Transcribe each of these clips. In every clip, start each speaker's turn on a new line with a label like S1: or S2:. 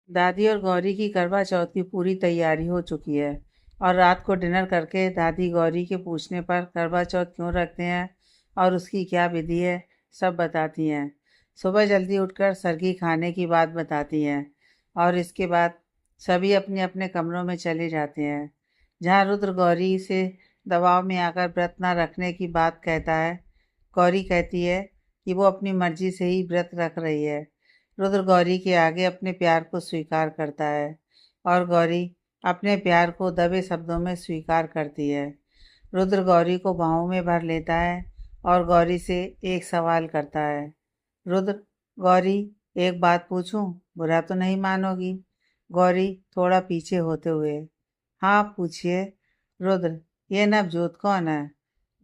S1: दादी और गौरी की करवा चौथ की पूरी तैयारी हो चुकी है। और रात को डिनर करके दादी गौरी के पूछने पर करवा चौथ क्यों रखते हैं और उसकी क्या विधि है, सब बताती हैं। सुबह जल्दी उठकर सरगी खाने की बात बताती हैं और इसके बाद सभी अपने अपने कमरों में चले जाते हैं। जहाँ रुद्र गौरी से दबाव में आकर व्रत न रखने की बात कहता है, गौरी कहती है कि वो अपनी मर्जी से ही व्रत रख रही है। रुद्र गौरी के आगे अपने प्यार को स्वीकार करता है और गौरी अपने प्यार को दबे शब्दों में स्वीकार करती है। रुद्र गौरी को बाहों में भर लेता है और गौरी से एक सवाल करता है। रुद्र, गौरी, एक बात पूछूं? बुरा तो नहीं मानोगी? गौरी थोड़ा पीछे होते हुए, हाँ पूछिए। रुद्र, ये नवजोत कौन है?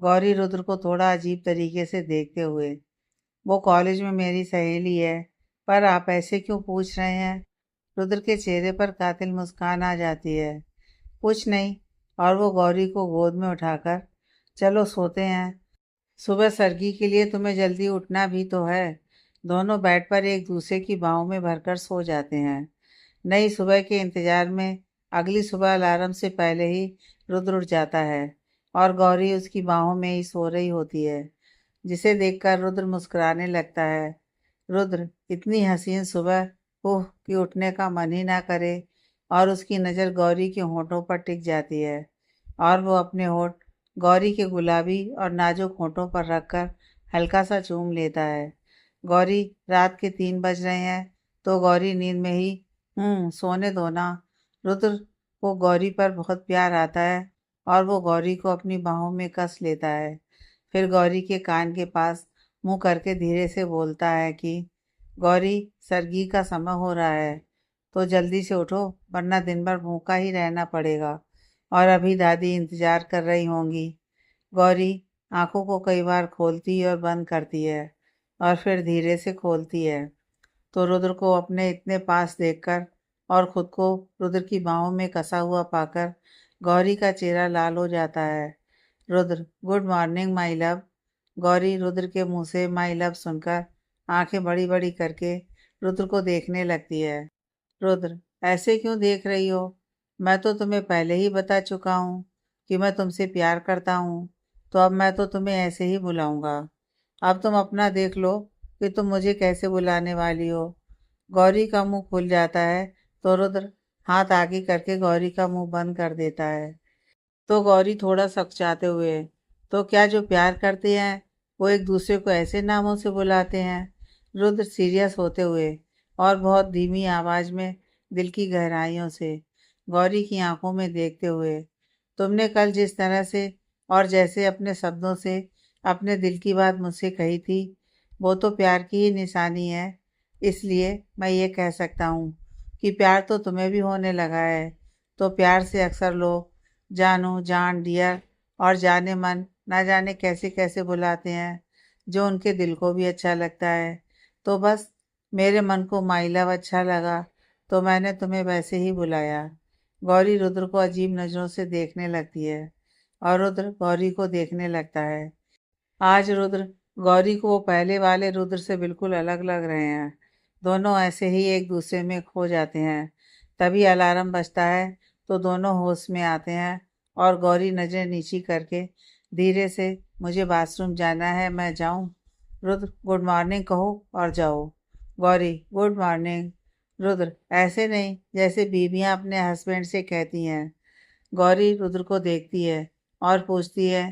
S1: गौरी रुद्र को थोड़ा अजीब तरीके से देखते हुए, वो कॉलेज में मेरी सहेली है। पर आप ऐसे क्यों पूछ रहे हैं? रुद्र के चेहरे पर कातिल मुस्कान आ जाती है। कुछ नहीं। और वो गौरी को गोद में उठाकर, चलो सोते हैं, सुबह सरगी के लिए तुम्हें जल्दी उठना भी तो है। दोनों बेड पर एक दूसरे की बाहों में भरकर सो जाते हैं। नई सुबह के इंतजार में अगली सुबह अलार्म से पहले ही रुद्र उठ जाता है और गौरी उसकी बाहों में ही सो रही होती है, जिसे देखकर रुद्र मुस्कुराने लगता है। रुद्र, इतनी हसीन सुबह, ओह कि उठने का मन ही ना करे। और उसकी नज़र गौरी के होठों पर टिक जाती है और वो अपने होठ गौरी के गुलाबी और नाजुक होठों पर रखकर हल्का सा चूम लेता है। गौरी, रात के 3 बज रहे हैं। तो गौरी नींद में ही, सोने दो ना। रुद्र को गौरी पर बहुत प्यार आता है और वो गौरी को अपनी बाहों में कस लेता है। फिर गौरी के कान के पास मुंह करके धीरे से बोलता है कि गौरी, सरगी का समय हो रहा है, तो जल्दी से उठो, वरना दिन भर भूखा ही रहना पड़ेगा और अभी दादी इंतजार कर रही होंगी। गौरी आंखों को कई बार खोलती और बंद करती है और फिर धीरे से खोलती है। तो रुद्र को अपने इतने पास देखकर और खुद को रुद्र की बाहों में कसा हुआ पाकर गौरी का चेहरा लाल हो जाता है। Rudra, good morning my love. Gauri Rudra के मुंह से माई लव सुनकर आंखें बड़ी बड़ी करके रुद्र को देखने लगती है। रुद्र, ऐसे क्यों देख रही हो? मैं तो तुम्हें पहले ही बता चुका हूँ कि मैं तुमसे प्यार करता हूँ, तो अब मैं तो तुम्हें ऐसे ही बुलाऊंगा। अब तुम अपना देख लो कि तुम मुझे कैसे बुलाने वाली हो। गौरी का मुंह खुल जाता है तो रुद्र हाथ आगे करके गौरी का मुंह बंद कर देता है। तो गौरी थोड़ा सकचाते हुए, तो क्या जो प्यार करते हैं वो एक दूसरे को ऐसे नामों से बुलाते हैं? रुद्र सीरियस होते हुए और बहुत धीमी आवाज में, दिल की गहराइयों से गौरी की आंखों में देखते हुए, तुमने कल जिस तरह से और जैसे अपने शब्दों से अपने दिल की बात मुझसे कही थी, वो तो प्यार की ही निशानी है। इसलिए मैं ये कह सकता हूँ कि प्यार तो तुम्हें भी होने लगा है। तो प्यार से अक्सर लोग जानू, जान, डियर और जाने मन ना जाने कैसे कैसे बुलाते हैं, जो उनके दिल को भी अच्छा लगता है। तो बस मेरे मन को माई लव अच्छा लगा, तो मैंने तुम्हें वैसे ही बुलाया। गौरी रुद्र को अजीब नज़रों से देखने लगती है और रुद्र गौरी को देखने लगता है। आज रुद्र गौरी को वो पहले वाले रुद्र से बिल्कुल अलग लग रहे हैं। दोनों ऐसे ही एक दूसरे में खो जाते हैं। तभी अलार्म बजता है तो दोनों होश में आते हैं और गौरी नज़रें नीची करके धीरे से, मुझे बाथरूम जाना है, मैं जाऊं? रुद्र, गुड मॉर्निंग कहो और जाओ। Gauri, good morning. रुद्र, ऐसे नहीं जैसे बीवियां अपने हस्बैंड से कहती हैं। गौरी रुद्र को देखती है और पूछती है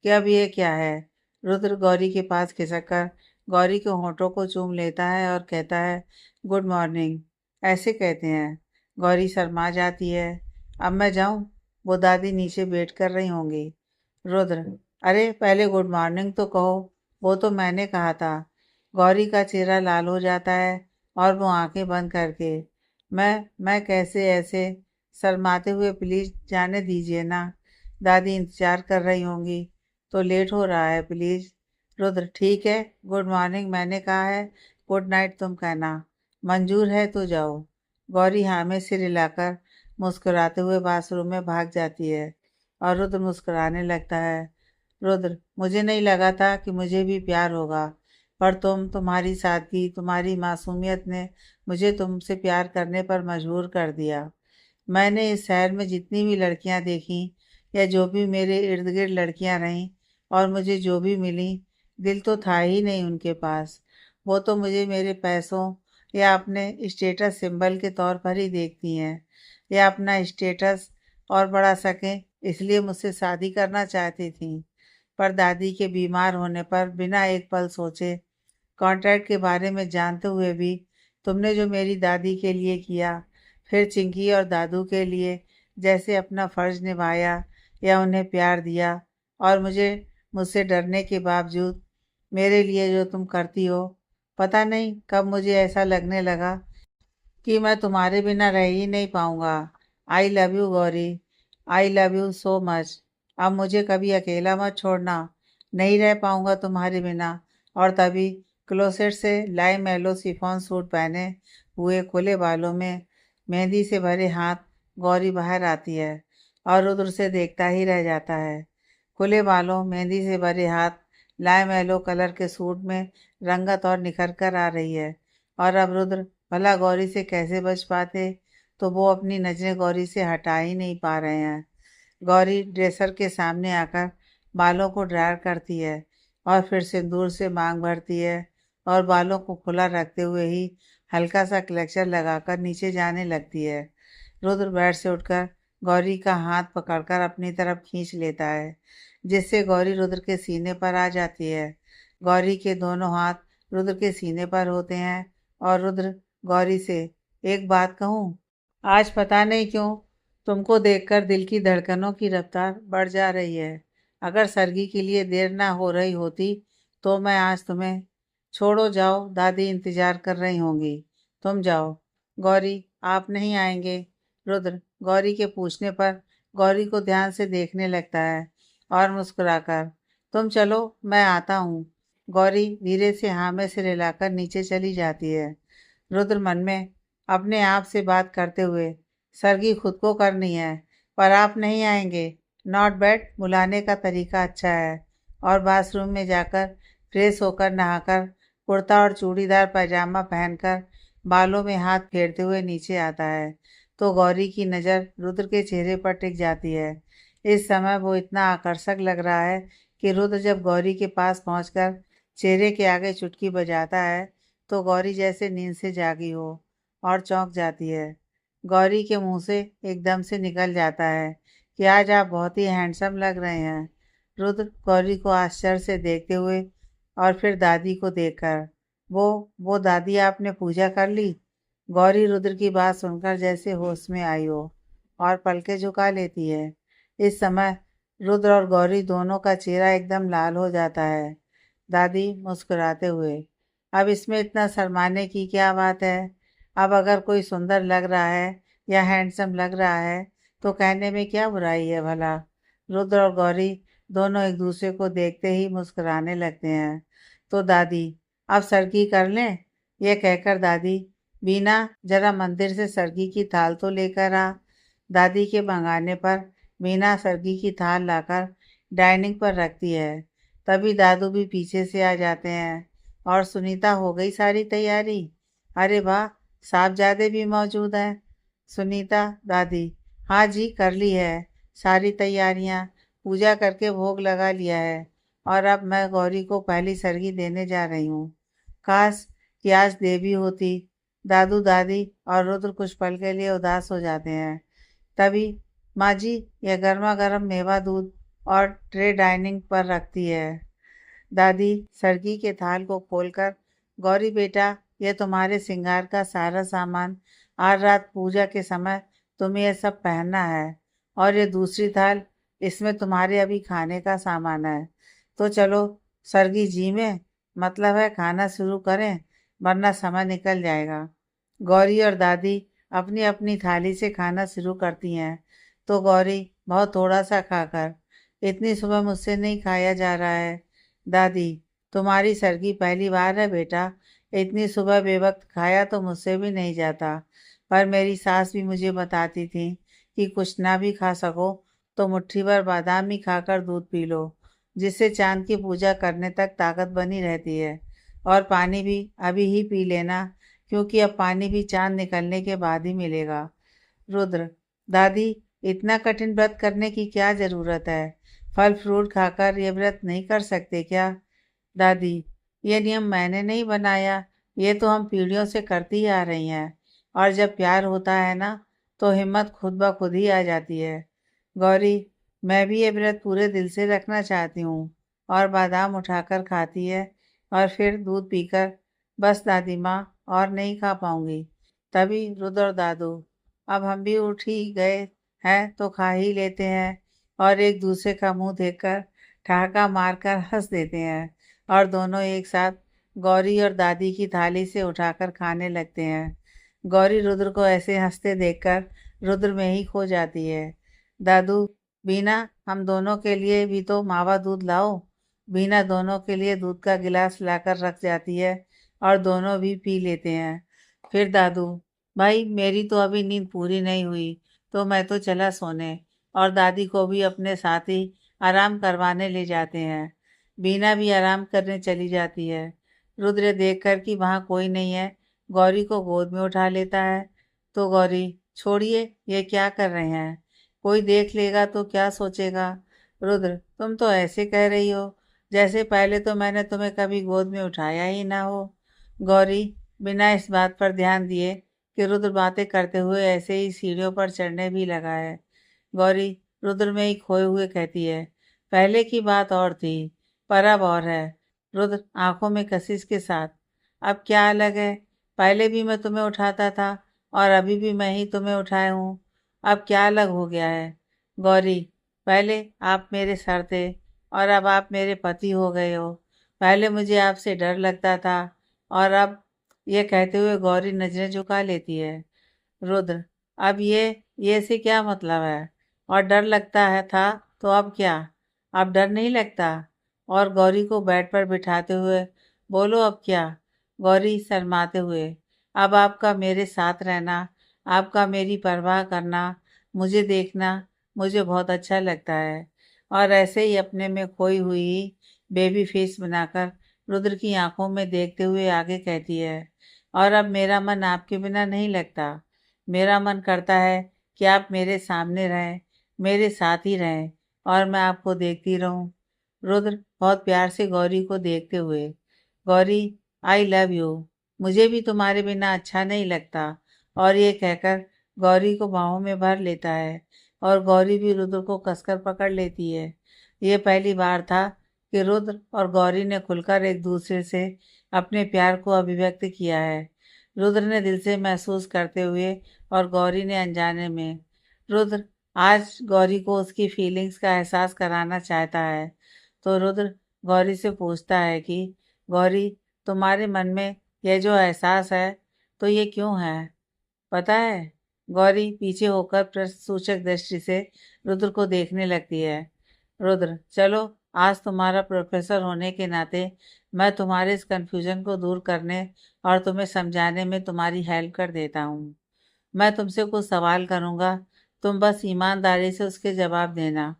S1: कि अब ये क्या है? रुद्र गौरी के पास खिसक कर गौरी के होठों को चूम लेता है और कहता है, गुड मॉर्निंग, ऐसे कहते हैं। गौरी शर्मा जाती है। अब मैं जाऊं? वो दादी नीचे वेट कर रही होंगी। रुद्र, अरे पहले गुड मॉर्निंग तो कहो, वो तो मैंने कहा था। गौरी का चेहरा लाल हो जाता है और वो आंखें बंद करके, मैं कैसे ऐसे शर्माते हुए, प्लीज जाने दीजिए ना, दादी इंतजार कर रही होंगी, तो लेट हो रहा है प्लीज। रुद्र, ठीक है, गुड मॉर्निंग मैंने कहा है, गुड नाइट तुम कहना। मंजूर है तो जाओ। गौरी हाँ में सिर हिलाकर मुस्कुराते हुए बाथरूम में भाग जाती है और रुद्र मुस्कुराने लगता है। रुद्र, मुझे नहीं लगा था कि मुझे भी प्यार होगा, पर तुम्हारी सादगी, तुम्हारी मासूमियत ने मुझे तुमसे प्यार करने पर मजबूर कर दिया। मैंने इस शहर में जितनी भी लड़कियां देखी या जो भी मेरे इर्द गिर्द लड़कियां रहीं और मुझे जो भी मिली, दिल तो था ही नहीं उनके पास। वो तो मुझे मेरे पैसों या अपने स्टेटस सिंबल के तौर पर ही देखती हैं, या अपना स्टेटस और बढ़ा सकें इसलिए मुझसे शादी करना चाहती थीं। पर दादी के बीमार होने पर बिना एक पल सोचे, कॉन्ट्रैक्ट के बारे में जानते हुए भी तुमने जो मेरी दादी के लिए किया, फिर चिंकी और दादू के लिए जैसे अपना फ़र्ज़ निभाया या उन्हें प्यार दिया, और मुझसे डरने के बावजूद मेरे लिए जो तुम करती हो, पता नहीं कब मुझे ऐसा लगने लगा कि मैं तुम्हारे बिना रह ही नहीं पाऊँगा। I love you Gauri, I love you so much. अब मुझे कभी अकेला मत छोड़ना, नहीं रह पाऊँगा तुम्हारे बिना। और तभी क्लोसेट से लाइम येलो शिफॉन सूट पहने हुए खुले बालों में मेहंदी से भरे हाथ गौरी बाहर आती है और रुद्र से देखता ही रह जाता है। खुले बालों, मेहंदी से भरे हाथ, लाइम येलो कलर के सूट में रंगत और निखर कर आ रही है। और अब रुद्र भला गौरी से कैसे बच पाते, तो वो अपनी नजरें गौरी से हटा ही नहीं पा रहे हैं। गौरी ड्रेसर के सामने आकर बालों को ड्रायर करती है और फिर सिंदूर से मांग भरती है और बालों को खुला रखते हुए ही हल्का सा क्लेचर लगाकर नीचे जाने लगती है। रुद्र बेड से उठकर गौरी का हाथ पकड़कर अपनी तरफ खींच लेता है, जिससे गौरी रुद्र के सीने पर आ जाती है। गौरी के दोनों हाथ रुद्र के सीने पर होते हैं और रुद्र गौरी से, एक बात कहूँ, आज पता नहीं क्यों तुमको देखकर दिल की धड़कनों की रफ्तार बढ़ जा रही है। अगर सरगी के लिए देर ना हो रही होती तो मैं आज तुम्हें, छोड़ो जाओ, दादी इंतजार कर रही होंगी, तुम जाओ। गौरी, आप नहीं आएंगे? रुद्र गौरी के पूछने पर गौरी को ध्यान से देखने लगता है और मुस्कुराकर, तुम चलो, मैं आता हूँ। गौरी धीरे से हाँ में सिर हिलाकर नीचे चली जाती है। रुद्र मन में अपने आप से बात करते हुए, सरगी खुद को करनी है, पर आप नहीं आएंगे? नॉट बैड, बुलाने का तरीका अच्छा है। और बाथरूम में जाकर फ्रेश होकर नहाकर कुर्ता और चूड़ीदार पैजामा पहनकर बालों में हाथ फेरते हुए नीचे आता है तो गौरी की नज़र रुद्र के चेहरे पर टिक जाती है। इस समय वो इतना आकर्षक लग रहा है कि रुद्र जब गौरी के पास पहुंचकर चेहरे के आगे चुटकी बजाता है तो गौरी जैसे नींद से जागी हो और चौंक जाती है। गौरी के मुंह से एकदम से निकल जाता है कि आज आप बहुत ही हैंडसम लग रहे हैं। रुद्र गौरी को आश्चर्य से देखते हुए और फिर दादी को देखकर, वो दादी, आपने पूजा कर ली? गौरी रुद्र की बात सुनकर जैसे होश में आई हो और पलकें झुका लेती है। इस समय रुद्र और गौरी दोनों का चेहरा एकदम लाल हो जाता है। दादी मुस्कुराते हुए, अब इसमें इतना शर्माने की क्या बात है? अब अगर कोई सुंदर लग रहा है या हैंडसम लग रहा है तो कहने में क्या बुराई है भला? रुद्र और गौरी दोनों एक दूसरे को देखते ही मुस्कुराने लगते हैं। तो दादी, अब सरगी कर लें? यह कहकर दादी, बीना, जरा मंदिर से सरगी की थाल तो लेकर आ। दादी के मंगाने पर बीना सरगी की थाल लाकर डाइनिंग पर रखती है। तभी दादू भी पीछे से आ जाते हैं और, सुनीता, हो गई सारी तैयारी? अरे वाह, साहबजादे भी मौजूद हैं। सुनीता, दादी, हाँ जी, कर ली है सारी तैयारियां, पूजा करके भोग लगा लिया है और अब मैं गौरी को पहली सरगी देने जा रही हूँ। काश कि आज देवी होती। दादू, दादी और रुद्र कुछ पल के लिए उदास हो जाते हैं। तभी माँ जी, यह गर्मा गर्म मेवा दूध और ट्रे डाइनिंग पर रखती है। दादी सरगी के थाल को खोलकर, गौरी बेटा, यह तुम्हारे श्रृंगार का सारा सामान, आज रात पूजा के समय तुम्हें यह सब पहनना है। और ये दूसरी थाल, इसमें तुम्हारे अभी खाने का सामान है। तो चलो सरगी जी में, मतलब है खाना शुरू करें, वरना समय निकल जाएगा। गौरी और दादी अपनी अपनी थाली से खाना शुरू करती हैं तो गौरी बहुत थोड़ा सा खाकर, इतनी सुबह मुझसे नहीं खाया जा रहा है। दादी, तुम्हारी सरगी पहली बार है बेटा, इतनी सुबह बेवक्त खाया तो मुझसे भी नहीं जाता। पर मेरी सास भी मुझे बताती थी कि कुछ ना भी खा सको तो मुट्ठी भर बादाम ही खाकर दूध पी लो, जिससे चांद की पूजा करने तक ताकत बनी रहती है। और पानी भी अभी ही पी लेना, क्योंकि अब पानी भी चांद निकलने के बाद ही मिलेगा। रुद्र: दादी, इतना कठिन व्रत करने की क्या जरूरत है? फल फ्रूट खाकर ये व्रत नहीं कर सकते क्या? दादी: ये नियम मैंने नहीं बनाया, ये तो हम पीढ़ियों से करती ही आ रही हैं। और जब प्यार होता है ना, तो हिम्मत खुद ब खुद ही आ जाती है। गौरी: मैं भी ये व्रत पूरे दिल से रखना चाहती हूँ। और बादाम उठाकर खाती है और फिर दूध पीकर, बस दादी माँ, और नहीं खा पाऊंगी। तभी रुद्र और दादू: अब हम भी उठ ही गए हैं तो खा ही लेते हैं। और एक दूसरे का मुंह देखकर ठहाका मारकर हंस देते हैं और दोनों एक साथ गौरी और दादी की थाली से उठाकर खाने लगते हैं। गौरी रुद्र को ऐसे हंसते देखकर रुद्र में ही खो जाती है। दादू: बीना, हम दोनों के लिए भी तो मावा दूध लाओ। बीना दोनों के लिए दूध का गिलास लाकर रख जाती है और दोनों भी पी लेते हैं। फिर दादू: भाई, मेरी तो अभी नींद पूरी नहीं हुई, तो मैं तो चला सोने। और दादी को भी अपने साथ ही आराम करवाने ले जाते हैं। बीना भी आराम करने चली जाती है। रुद्र देखकर कि वहाँ कोई नहीं है, गौरी को गोद में उठा लेता है। तो गौरी: छोड़िए, ये क्या कर रहे हैं? कोई देख लेगा तो क्या सोचेगा? रुद्र: तुम तो ऐसे कह रही हो जैसे पहले तो मैंने तुम्हें कभी गोद में उठाया ही ना हो। गौरी बिना इस बात पर ध्यान दिए कि रुद्र बातें करते हुए ऐसे ही सीढ़ियों पर चढ़ने भी लगा है। गौरी रुद्र में ही खोए हुए कहती है: पहले की बात और थी, पर अब और है। रुद्र आंखों में कशिश के साथ: अब क्या अलग है? पहले भी मैं तुम्हें उठाता था और अभी भी मैं ही तुम्हें उठाया हूँ। अब क्या अलग हो गया है? गौरी: पहले आप मेरे सर थे और अब आप मेरे पति हो गए हो। पहले मुझे आपसे डर लगता था और अब... ये कहते हुए गौरी नजरें झुका लेती है। रुद्र: अब ये से क्या मतलब है? और डर लगता है था तो अब क्या? अब डर नहीं लगता? और गौरी को बेड पर बिठाते हुए: बोलो अब क्या? गौरी शर्माते हुए: अब आपका मेरे साथ रहना, आपका मेरी परवाह करना, मुझे देखना मुझे बहुत अच्छा लगता है। और ऐसे ही अपने में खोई हुई बेबी फेस बनाकर रुद्र की आंखों में देखते हुए आगे कहती है: और अब मेरा मन आपके बिना नहीं लगता। मेरा मन करता है कि आप मेरे सामने रहें, मेरे साथ ही रहें और मैं आपको देखती रहूं। रुद्र बहुत प्यार से गौरी को देखते हुए: गौरी, आई लव यू। मुझे भी तुम्हारे बिना अच्छा नहीं लगता। और ये कहकर गौरी को बाहों में भर लेता है और गौरी भी रुद्र को कसकर पकड़ लेती है। ये पहली बार था कि रुद्र और गौरी ने खुलकर एक दूसरे से अपने प्यार को अभिव्यक्त किया है। रुद्र ने दिल से महसूस करते हुए और गौरी ने अनजाने में। रुद्र आज गौरी को उसकी फीलिंग्स का एहसास कराना चाहता है। तो रुद्र गौरी से पूछता है कि गौरी, तुम्हारे मन में यह जो एहसास है, तो ये क्यों है, पता है? गौरी पीछे होकर प्रश्न सूचक दृष्टि से रुद्र को देखने लगती है। रुद्र: चलो, आज तुम्हारा प्रोफेसर होने के नाते मैं तुम्हारे इस कन्फ्यूजन को दूर करने और तुम्हें समझाने में तुम्हारी हेल्प कर देता हूँ। मैं तुमसे कुछ सवाल करूँगा, तुम बस ईमानदारी से उसके जवाब देना,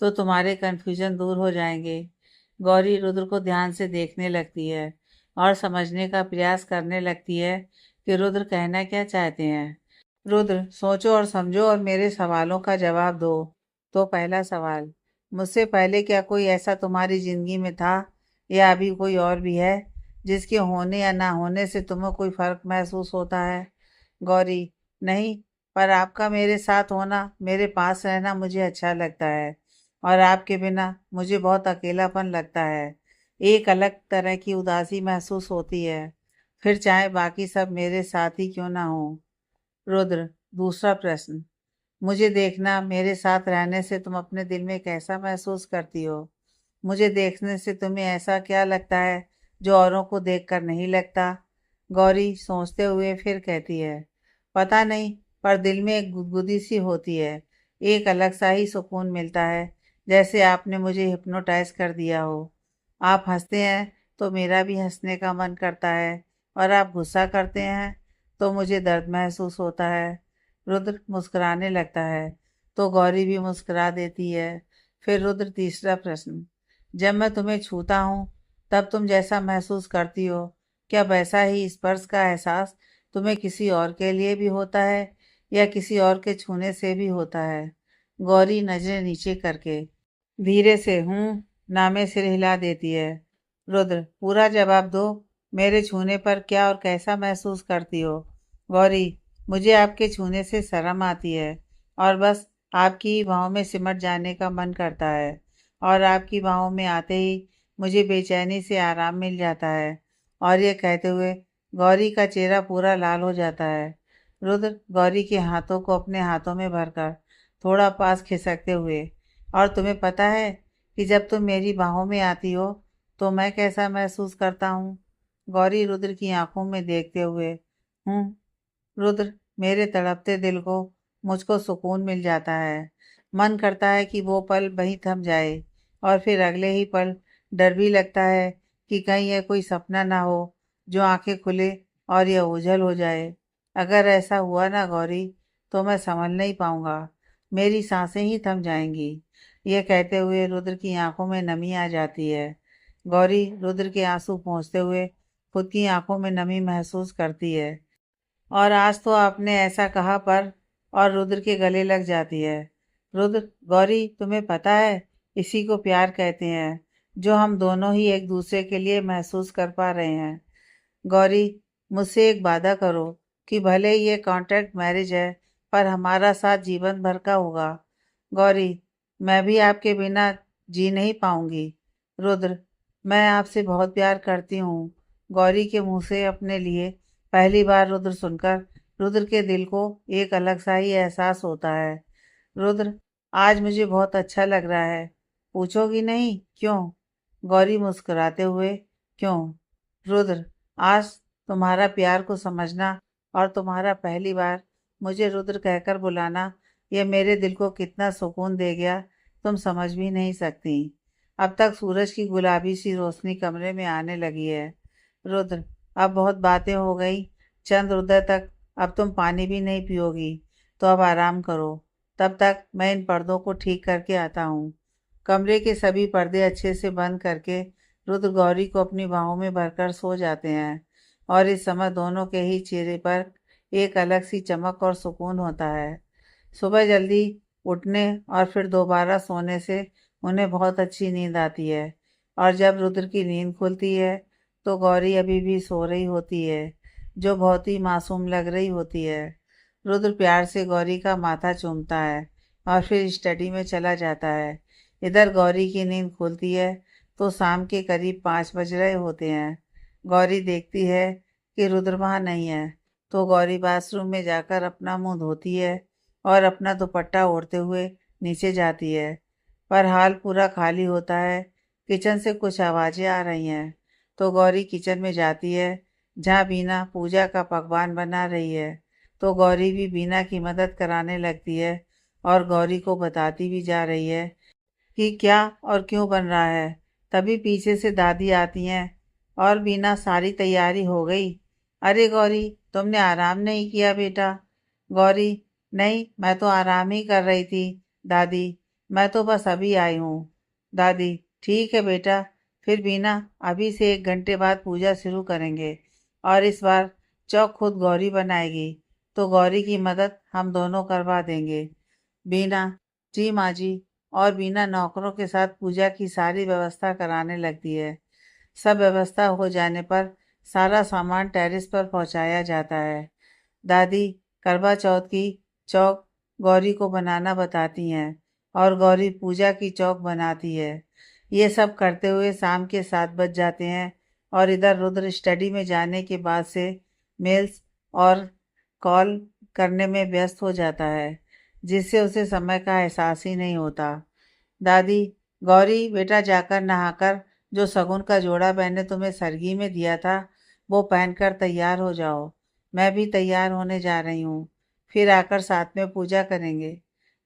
S1: तो तुम्हारे कन्फ्यूजन दूर हो जाएंगे। गौरी रुद्र को ध्यान से देखने लगती है और समझने का प्रयास करने लगती है कि रुद्र कहना क्या चाहते हैं। रुद्र सोचो और समझो और मेरे सवालों का जवाब दो। तो पहला सवाल: मुझसे पहले क्या कोई ऐसा तुम्हारी जिंदगी में था, या अभी कोई और भी है, जिसके होने या ना होने से तुम्हें कोई फर्क महसूस होता है? गौरी: नहीं, पर आपका मेरे साथ होना, मेरे पास रहना मुझे अच्छा लगता है। और आपके बिना मुझे बहुत अकेलापन लगता है। एक अलग तरह की उदासी महसूस होती है, फिर चाहे बाकी सब मेरे साथ ही क्यों ना हो। रुद्र दूसरा प्रश्न: मुझे देखना, मेरे साथ रहने से तुम अपने दिल में कैसा महसूस करती हो? मुझे देखने से तुम्हें ऐसा क्या लगता है जो औरों को देखकर नहीं लगता? गौरी सोचते हुए फिर कहती है: पता नहीं, पर दिल में एक गुदगुदी सी होती है। एक अलग सा ही सुकून मिलता है, जैसे आपने मुझे हिप्नोटाइज कर दिया हो। आप हंसते हैं तो मेरा भी हंसने का मन करता है, और आप गुस्सा करते हैं तो मुझे दर्द महसूस होता है। रुद्र मुस्कुराने लगता है तो गौरी भी मुस्कुरा देती है। फिर रुद्र तीसरा प्रश्न: जब मैं तुम्हें छूता हूँ, तब तुम जैसा महसूस करती हो, क्या वैसा ही स्पर्श का एहसास तुम्हें किसी और के लिए भी होता है या किसी और के छूने से भी होता है? गौरी नजरें नीचे करके धीरे से ना में सिर हिला देती है। रुद्र, पूरा जवाब दो। मेरे छूने पर क्या और कैसा महसूस करती हो? गौरी, मुझे आपके छूने से शर्म आती है और बस आपकी ही बाहों में सिमट जाने का मन करता है, और आपकी बाहों में आते ही मुझे बेचैनी से आराम मिल जाता है। और ये कहते हुए गौरी का चेहरा पूरा लाल हो जाता है। रुद्र गौरी के हाथों को अपने हाथों में भरकर थोड़ा पास खिसकते हुए, और तुम्हें पता है कि जब तुम मेरी बाहों में आती हो तो मैं कैसा महसूस करता हूँ? गौरी रुद्र की आंखों में देखते हुए, हूँ रुद्र, मेरे तड़पते दिल को मुझको सुकून मिल जाता है। मन करता है कि वो पल वहीं थम जाए, और फिर अगले ही पल डर भी लगता है कि कहीं यह कोई सपना ना हो जो आंखें खुले और यह ओझल हो जाए। अगर ऐसा हुआ ना गौरी, तो मैं संभल नहीं पाऊंगा, मेरी सांसें ही थम जाएंगी। यह कहते हुए रुद्र की आंखों में नमी आ जाती है। गौरी रुद्र के आंसू पोंछते हुए खुद की आंखों में नमी महसूस करती है, और आज तो आपने ऐसा कहा पर, और रुद्र के गले लग जाती है। रुद्र, गौरी, तुम्हें पता है इसी को प्यार कहते हैं जो हम दोनों ही एक दूसरे के लिए महसूस कर पा रहे हैं। गौरी, मुझसे एक वादा करो कि भले ही ये कॉन्ट्रैक्ट मैरिज है, पर हमारा साथ जीवन भर का होगा। गौरी, मैं भी आपके बिना जी नहीं पाऊंगी। रुद्र, मैं आपसे बहुत प्यार करती हूँ। गौरी के मुंह से अपने लिए पहली बार रुद्र सुनकर रुद्र के दिल को एक अलग सा ही एहसास होता है। रुद्र, आज मुझे बहुत अच्छा लग रहा है। पूछोगी नहीं क्यों? गौरी मुस्कुराते हुए, क्यों? रुद्र, आज तुम्हारा प्यार को समझना और तुम्हारा पहली बार मुझे रुद्र कहकर बुलाना, यह मेरे दिल को कितना सुकून दे गया, तुम समझ भी नहीं सकती। अब तक सूरज की गुलाबी सी रोशनी कमरे में आने लगी है। रुद्र, अब बहुत बातें हो गई। चंद्र उदय तक अब तुम पानी भी नहीं पियोगी, तो अब आराम करो। तब तक मैं इन पर्दों को ठीक करके आता हूँ। कमरे के सभी पर्दे अच्छे से बंद करके रुद्र गौरी को अपनी बाहों में भरकर सो जाते हैं, और इस समय दोनों के ही चेहरे पर एक अलग सी चमक और सुकून होता है। सुबह जल्दी उठने और फिर दोबारा सोने से उन्हें बहुत अच्छी नींद आती है, और जब रुद्र की नींद खुलती है तो गौरी अभी भी सो रही होती है, जो बहुत ही मासूम लग रही होती है। रुद्र प्यार से गौरी का माथा चूमता है और फिर स्टडी में चला जाता है। इधर गौरी की नींद खुलती है तो शाम के करीब 5 बज रहे होते हैं। गौरी देखती है कि रुद्र वहाँ नहीं है, तो गौरी बाथरूम में जाकर अपना मुंह धोती है और अपना दुपट्टा ओढ़ते हुए नीचे जाती है, पर हाल पूरा खाली होता है। किचन से कुछ आवाज़ें आ रही हैं, तो गौरी किचन में जाती है, जहाँ बीना पूजा का पकवान बना रही है। तो गौरी भी बीना की मदद कराने लगती है और गौरी को बताती भी जा रही है कि क्या और क्यों बन रहा है। तभी पीछे से दादी आती हैं, और बीना सारी तैयारी हो गई? अरे गौरी, तुमने आराम नहीं किया बेटा? गौरी, नहीं, मैं तो आराम ही कर रही थी दादी, मैं तो बस अभी आई हूँ। दादी, ठीक है बेटा, फिर बीना अभी से 1 घंटे बाद पूजा शुरू करेंगे, और इस बार चौक खुद गौरी बनाएगी, तो गौरी की मदद हम दोनों करवा देंगे। बीना, जी माँ जी। और बीना नौकरों के साथ पूजा की सारी व्यवस्था कराने लगती है। सब व्यवस्था हो जाने पर सारा सामान टेरेस पर पहुंचाया जाता है। दादी करवा चौथ की चौक गौरी को बनाना बताती हैं, और गौरी पूजा की चौक बनाती है। ये सब करते हुए शाम के 7 बज जाते हैं, और इधर रुद्र स्टडी में जाने के बाद से मेल्स और कॉल करने में व्यस्त हो जाता है, जिससे उसे समय का एहसास ही नहीं होता। दादी, गौरी बेटा जाकर नहाकर जो शगुन का जोड़ा मैंने तुम्हें सरगी में दिया था वो पहनकर तैयार हो जाओ। मैं भी तैयार होने जा रही हूँ, फिर आकर साथ में पूजा करेंगे।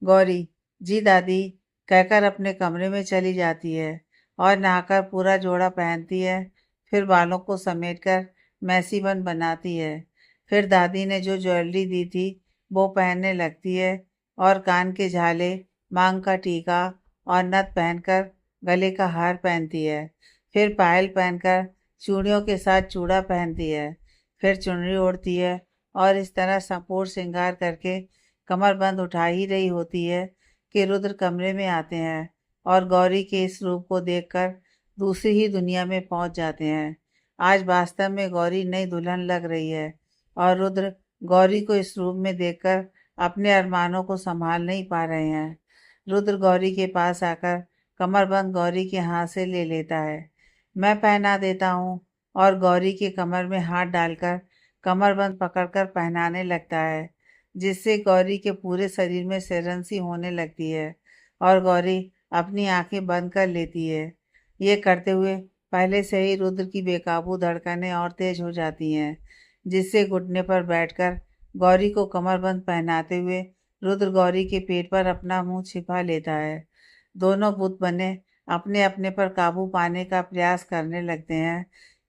S1: गौरी, जी दादी, कहकर अपने कमरे में चली जाती है और नहाकर पूरा जोड़ा पहनती है। फिर बालों को समेटकर मैसी बन बनाती है। फिर दादी ने जो ज्वेलरी दी थी वो पहनने लगती है, और कान के झाले, मांग का टीका और नथ पहनकर गले का हार पहनती है। फिर पायल पहनकर चूड़ियों के साथ चूड़ा पहनती है। फिर चुनरी ओढ़ती है और इस तरह संपूर्ण श्रृंगार करके कमरबंद उठा ही रही होती है कि रुद्र कमरे में आते हैं और गौरी के इस रूप को देखकर दूसरी ही दुनिया में पहुंच जाते हैं। आज वास्तव में गौरी नई दुल्हन लग रही है और रुद्र गौरी को इस रूप में देखकर अपने अरमानों को संभाल नहीं पा रहे हैं। रुद्र गौरी के पास आकर कमरबंद गौरी के हाथ से ले लेता है। मैं पहना देता हूँ और गौरी के कमर में हाथ डालकर कमरबंद पकड़कर पहनाने लगता है, जिससे गौरी के पूरे शरीर में सिरन सी होने लगती है और गौरी अपनी आंखें बंद कर लेती है। ये करते हुए पहले से ही रुद्र की बेकाबू धड़कनें और तेज हो जाती हैं, जिससे घुटने पर बैठकर गौरी को कमरबंद पहनाते हुए रुद्र गौरी के पेट पर अपना मुंह छिपा लेता है। दोनों बुत बने अपने अपने पर काबू पाने का प्रयास करने लगते हैं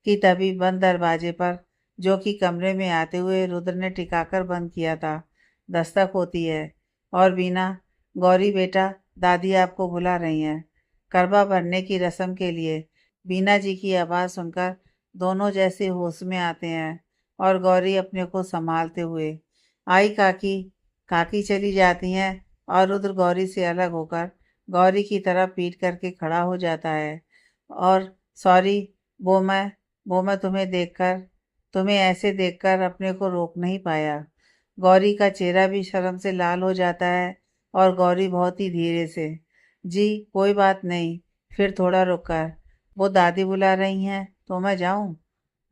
S1: कि तभी बंद दरवाजे पर, जो कि कमरे में आते हुए रुद्र ने टिकाकर बंद किया था, दस्तक होती है और बीना, गौरी बेटा, दादी आपको बुला रही हैं। करवा भरने की रस्म के लिए। बीना जी की आवाज़ सुनकर दोनों जैसे होश में आते हैं और गौरी अपने को संभालते हुए, आई काकी, काकी चली जाती हैं और रुद्र गौरी से अलग होकर गौरी की तरफ पीट करके खड़ा हो जाता है और सॉरी, वो मैं तुम्हें ऐसे देखकर अपने को रोक नहीं पाया। गौरी का चेहरा भी शर्म से लाल हो जाता है और गौरी बहुत ही धीरे से, जी कोई बात नहीं, फिर थोड़ा रुककर, वो दादी बुला रही हैं तो मैं जाऊं?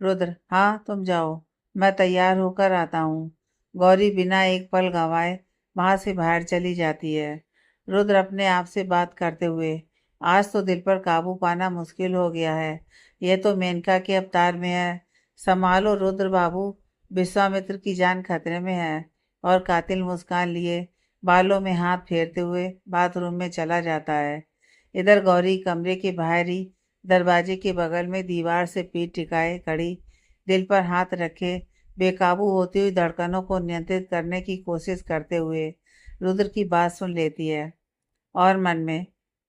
S1: रुद्र, हाँ तुम जाओ, मैं तैयार होकर आता हूँ। गौरी बिना एक पल गंवाए वहाँ से बाहर चली जाती है। रुद्र अपने आप से बात करते हुए, आज तो दिल पर काबू पाना मुश्किल हो गया है, यह तो मेनका के अवतार में है। संभालो रुद्र बाबू, विश्वामित्र की जान खतरे में है। और कातिल मुस्कान लिए बालों में हाथ फेरते हुए बाथरूम में चला जाता है। इधर गौरी कमरे के बाहर ही दरवाजे के बगल में दीवार से पीठ टिकाए खड़ी, दिल पर हाथ रखे बेकाबू होती हुई धड़कनों को नियंत्रित करने की कोशिश करते हुए रुद्र की बात सुन लेती है और मन में,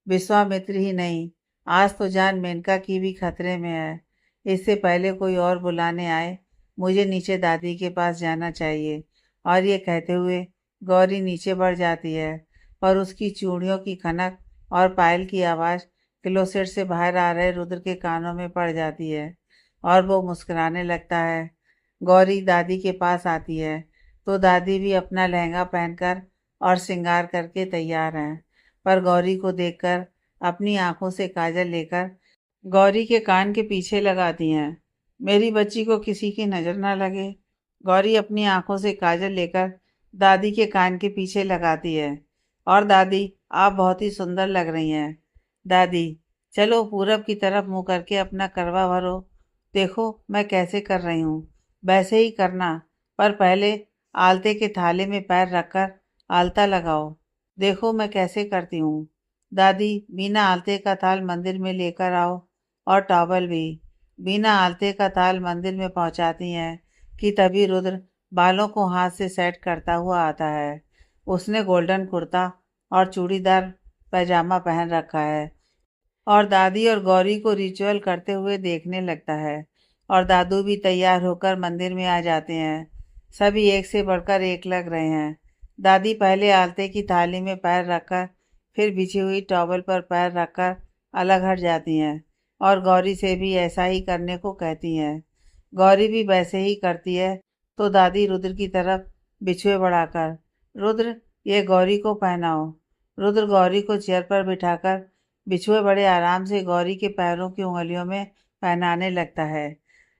S1: विश्वामित्र ही नहीं, आज तो जान मेनका की भी खतरे में है। इससे पहले कोई और बुलाने आए, मुझे नीचे दादी के पास जाना चाहिए। और ये कहते हुए गौरी नीचे बढ़ जाती है, पर उसकी चूड़ियों की खनक और पायल की आवाज़ क्लोसेट से बाहर आ रहे रुद्र के कानों में पड़ जाती है और वो मुस्कुराने लगता है। गौरी दादी के पास आती है तो दादी भी अपना लहंगा पहनकर और श्रृंगार करके तैयार हैं, पर गौरी को देखकर अपनी आंखों से काजल लेकर गौरी के कान के पीछे लगाती हैं। मेरी बच्ची को किसी की नज़र ना लगे। गौरी अपनी आंखों से काजल लेकर दादी के कान के पीछे लगाती है, और दादी, आप बहुत ही सुंदर लग रही हैं। दादी, चलो पूरब की तरफ मुंह करके अपना करवा भरो। देखो मैं कैसे कर रही हूँ, वैसे ही करना, पर पहले आलते के थाले में पैर रखकर आलता लगाओ। देखो मैं कैसे करती हूँ। दादी, बिना आलते का थाल मंदिर में लेकर आओ और टॉवल भी। बिना आलते का थाल मंदिर में पहुँचाती हैं कि तभी रुद्र बालों को हाथ से सेट करता हुआ आता है। उसने गोल्डन कुर्ता और चूड़ीदार पैजामा पहन रखा है और दादी और गौरी को रिचुअल करते हुए देखने लगता है, और दादू भी तैयार होकर मंदिर में आ जाते हैं। सभी एक से बढ़कर एक लग रहे हैं। दादी पहले आलते की थाली में पैर रखकर फिर बिछी हुई टॉवल पर पैर रखकर अलग हट जाती हैं और गौरी से भी ऐसा ही करने को कहती हैं। गौरी भी वैसे ही करती है तो दादी रुद्र की तरफ बिछुए बढ़ाकर, रुद्र ये गौरी को पहनाओ। रुद्र गौरी को चेयर पर बिठाकर बिछुए बड़े आराम से गौरी के पैरों की उंगलियों में पहनाने लगता है,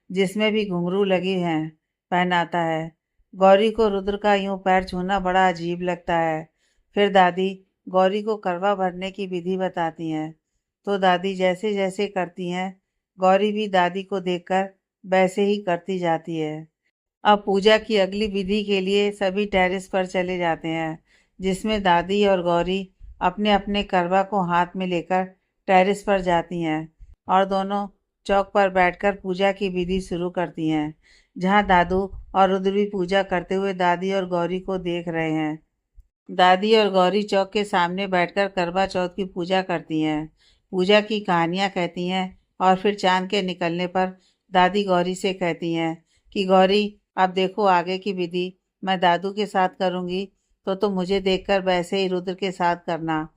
S1: जिसमें भी घुंघरू लगी हैं, पहनाता है। गौरी को रुद्र का यूं पैर छूना बड़ा अजीब लगता है। फिर दादी गौरी को करवा भरने की विधि बताती हैं, तो दादी जैसे जैसे करती हैं, गौरी भी दादी को देखकर वैसे ही करती जाती है। अब पूजा की अगली विधि के लिए सभी टेरेस पर चले जाते हैं, जिसमें दादी और गौरी अपने अपने करवा को हाथ में लेकर टेरेस पर जाती हैं और दोनों चौक पर बैठकर पूजा की विधि शुरू करती हैं, जहां दादू और रुद्र भी पूजा करते हुए दादी और गौरी को देख रहे हैं। दादी और गौरी चौक के सामने बैठकर करवा चौथ की पूजा करती हैं, पूजा की कहानियाँ कहती हैं और फिर चांद के निकलने पर दादी गौरी से कहती हैं कि गौरी, अब देखो आगे की विधि मैं दादू के साथ करूंगी तो तुम मुझे देखकर वैसे ही रुद्र के साथ करना।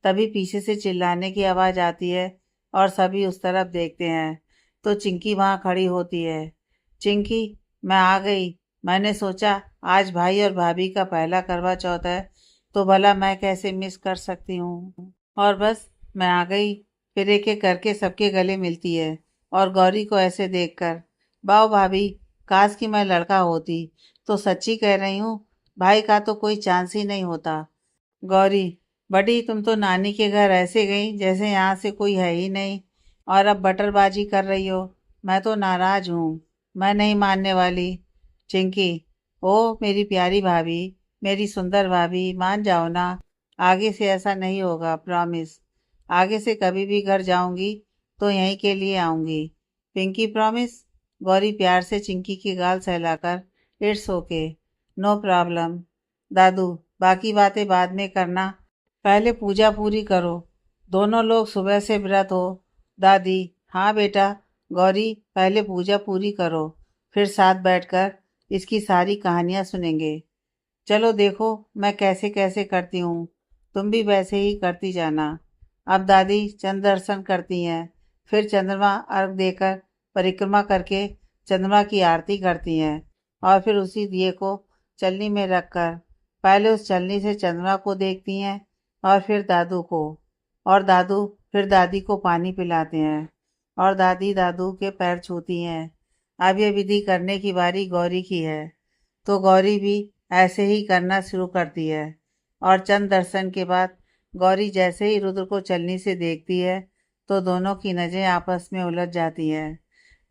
S1: तभी पीछे से चिल्लाने की आवाज़ आती है और सभी उस तरफ देखते हैं तो चिंकी वहाँ खड़ी होती है। चिंकी, मैं आ गई। मैंने सोचा आज भाई और भाभी का पहला करवा चौथ है तो भला मैं कैसे मिस कर सकती हूँ। और बस मैं आ गई। फिर एक एक करके सबके गले मिलती है और गौरी को ऐसे देखकर, वाह भाभी, काश कि मैं लड़का होती। तो सच्ची कह रही हूँ, भाई का तो कोई चांस ही नहीं होता। गौरी, बड़ी तुम तो नानी के घर ऐसे गई जैसे यहाँ से कोई है ही नहीं और अब बटरबाजी कर रही हो। मैं तो नाराज हूँ, मैं नहीं मानने वाली। चिंकी, ओ मेरी प्यारी भाभी, मेरी सुंदर भाभी, मान जाओ ना। आगे से ऐसा नहीं होगा, प्रॉमिस। आगे से कभी भी घर जाऊंगी तो यहीं के लिए आऊंगी। पिंकी, प्रॉमिस। गौरी प्यार से चिंकी की गाल सहलाकर, इट्स ओके, नो प्रॉब्लम। दादू, बाकी बातें बाद में करना, पहले पूजा पूरी करो। दोनों लोग सुबह से व्रत हो। दादी, हाँ बेटा। गौरी, पहले पूजा पूरी करो, फिर साथ बैठकर इसकी सारी कहानियाँ सुनेंगे। चलो देखो मैं कैसे कैसे करती हूँ, तुम भी वैसे ही करती जाना। अब दादी चंद्र दर्शन करती हैं, फिर चंद्रमा अर्घ देकर परिक्रमा करके चंद्रमा की आरती करती हैं और फिर उसी दिए को चलनी में रखकर पहले उस चलनी से चंद्रमा को देखती हैं और फिर दादू को, और दादू फिर दादी को पानी पिलाते हैं और दादी दादू के पैर छूती हैं। अब ये विधि करने की बारी गौरी की है तो गौरी भी ऐसे ही करना शुरू करती है और चंद दर्शन के बाद गौरी जैसे ही रुद्र को चलनी से देखती है तो दोनों की नज़रें आपस में उलझ जाती हैं।